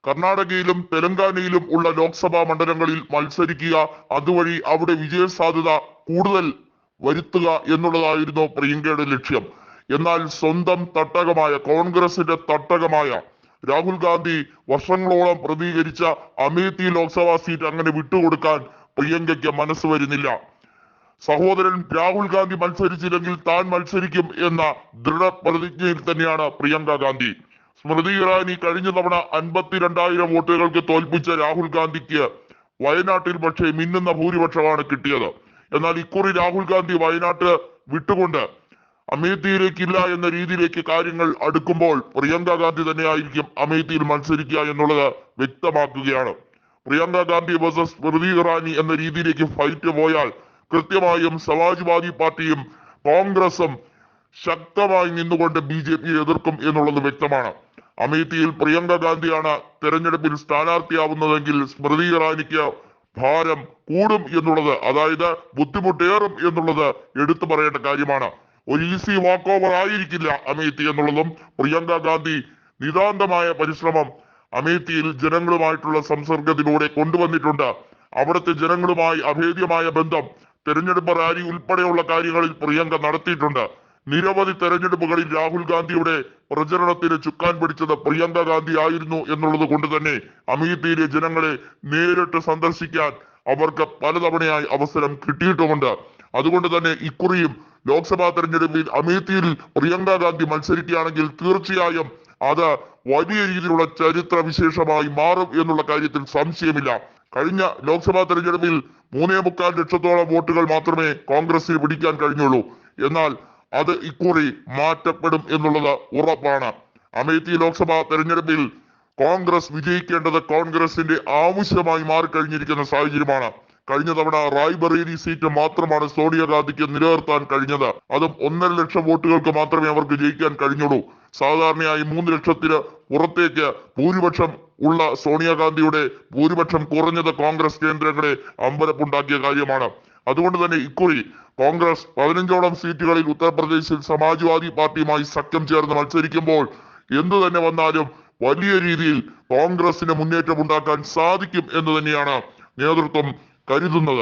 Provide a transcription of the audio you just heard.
കർണാടകയിലും തെലങ്കാനയിലും ഉള്ള ലോക്സഭാ മണ്ഡലങ്ങളിൽ മത്സരിക്കുക, അതുവഴി അവിടെ വിജയ സാധ്യത കൂടുതൽ വരുത്തുക എന്നുള്ളതായിരുന്നു പ്രിയങ്കയുടെ ലക്ഷ്യം. എന്നാൽ സ്വന്തം തട്ടകമായ കോൺഗ്രസിന്റെ തട്ടകമായ രാഹുൽ ഗാന്ധി വർഷങ്ങളോളം പ്രതികരിച്ച അമേത്തി ലോക്സഭാ സീറ്റ് അങ്ങനെ വിട്ടുകൊടുക്കാൻ പ്രിയങ്കയ്ക്ക് മനസ്സ് വരുന്നില്ല. സഹോദരൻ രാഹുൽ ഗാന്ധി മത്സരിച്ചില്ലെങ്കിൽ താൻ മത്സരിക്കും എന്ന ദൃഢപ്രതിജ്ഞയിൽ തന്നെയാണ് പ്രിയങ്ക ഗാന്ധി. സ്മൃതി ഇറാനി കഴിഞ്ഞ തവണ 52,000 വോട്ടുകൾക്ക് തോൽപ്പിച്ച രാഹുൽ ഗാന്ധിക്ക് വയനാട്ടിൽ പക്ഷേ മിന്നുന്ന ഭൂരിപക്ഷമാണ് കിട്ടിയത്. എന്നാൽ ഇക്കുറി രാഹുൽ ഗാന്ധി വയനാട്ട് വിട്ടുകൊണ്ട് അമേത്തിയിലേക്കില്ല എന്ന രീതിയിലേക്ക് കാര്യങ്ങൾ അടുക്കുമ്പോൾ പ്രിയങ്ക ഗാന്ധി തന്നെയായിരിക്കും അമേത്തിയിൽ മത്സരിക്കുക എന്നുള്ളത് വ്യക്തമാക്കുകയാണ്. പ്രിയങ്ക ഗാന്ധി വേഴ്സസ് സ്മൃതി ഇറാനി എന്ന രീതിയിലേക്ക് ഫൈറ്റ് പോയാൽ കൃത്യമായും സമാജ്വാദി പാർട്ടിയും കോൺഗ്രസും ശക്തമായി നിന്നുകൊണ്ട് BJP എതിർക്കും എന്നുള്ളത് വ്യക്തമാണ്. അമേത്തിയിൽ പ്രിയങ്ക ഗാന്ധിയാണ് തെരഞ്ഞെടുപ്പിൽ സ്ഥാനാർത്ഥിയാവുന്നതെങ്കിൽ സ്മൃതി ഇറാനിക്ക് ഭാരം കൂടും എന്നുള്ളത്, അതായത് ബുദ്ധിമുട്ടേറും എന്നുള്ളത് എടുത്തു പറയേണ്ട കാര്യമാണ്. ഒരു ഈസി വാക്ക് ഓവർ ആയിരിക്കില്ല അമേത്തി എന്നുള്ളതും പ്രിയങ്ക ഗാന്ധി നിതാന്തമായ പരിശ്രമം അമേത്തിയിൽ ജനങ്ങളുമായിട്ടുള്ള സംസർഗത്തിലൂടെ കൊണ്ടുവന്നിട്ടുണ്ട്. അവിടുത്തെ ജനങ്ങളുമായി അഭേദ്യമായ ബന്ധം തെരഞ്ഞെടുപ്പ് റാലി ഉൾപ്പെടെയുള്ള കാര്യങ്ങളിൽ പ്രിയങ്ക നടത്തിയിട്ടുണ്ട്. നിരവധി തെരഞ്ഞെടുപ്പുകളിൽ രാഹുൽ ഗാന്ധിയുടെ പ്രചരണത്തിന് ചുക്കാൻ പിടിച്ചത് പ്രിയങ്ക ഗാന്ധി ആയിരുന്നു എന്നുള്ളത് കൊണ്ട് തന്നെ അമേത്തിയിലെ ജനങ്ങളെ നേരിട്ട് സന്ദർശിക്കാൻ അവർക്ക് പലതവണയായി അവസരം കിട്ടിയിട്ടുമുണ്ട്. അതുകൊണ്ട് തന്നെ ഇക്കുറിയും ലോക്സഭാ തെരഞ്ഞെടുപ്പിൽ അമേത്തിയിൽ പ്രിയങ്ക ഗാന്ധി മത്സരിക്കുകയാണെങ്കിൽ തീർച്ചയായും അത് വലിയ രീതിയിലുള്ള ചരിത്ര വിശേഷമായി മാറും എന്നുള്ള കാര്യത്തിൽ സംശയമില്ല. കഴിഞ്ഞ ലോക്സഭാ തെരഞ്ഞെടുപ്പിൽ 3.25 ലക്ഷത്തോളം വോട്ടുകൾ മാത്രമേ കോൺഗ്രസിന് പിടിക്കാൻ കഴിഞ്ഞുള്ളൂ. എന്നാൽ അത് ഇക്കുറി മാറ്റപ്പെടും എന്നുള്ളത് ഉറപ്പാണ്. അമേത്തി ലോക്സഭാ തെരഞ്ഞെടുപ്പിൽ കോൺഗ്രസ് വിജയിക്കേണ്ടത് കോൺഗ്രസിന്റെ ആവശ്യമായി മാറിക്കഴിഞ്ഞിരിക്കുന്ന സാഹചര്യമാണ്. കഴിഞ്ഞ തവണ റായ്ബറേലി സീറ്റ് മാത്രമാണ് സോണിയാഗാന്ധിക്ക് നിലനിർത്താൻ കഴിഞ്ഞത്. അതും 1.5 ലക്ഷം വോട്ടുകൾക്ക് മാത്രമേ അവർക്ക് ജയിക്കാൻ കഴിഞ്ഞുള്ളൂ. സാധാരണയായി 3 ലക്ഷത്തിന് പുറത്തേക്ക് ഭൂരിപക്ഷം ഉള്ള സോണിയാഗാന്ധിയുടെ ഭൂരിപക്ഷം കുറഞ്ഞത് കോൺഗ്രസ് കേന്ദ്രങ്ങളെ അമ്പരപ്പുണ്ടാക്കിയ കാര്യമാണ്. അതുകൊണ്ട് തന്നെ ഇക്കുറി കോൺഗ്രസ് 15ഓളം സീറ്റുകളിൽ ഉത്തർപ്രദേശിൽ സമാജ്വാദി പാർട്ടിയുമായി സഖ്യം ചേർന്ന് മത്സരിക്കുമ്പോൾ എന്തു തന്നെ വന്നാലും വലിയ രീതിയിൽ കോൺഗ്രസിന് മുന്നേറ്റം ഉണ്ടാക്കാൻ സാധിക്കും എന്ന് തന്നെയാണ് നേതൃത്വം കരുതുന്നത്.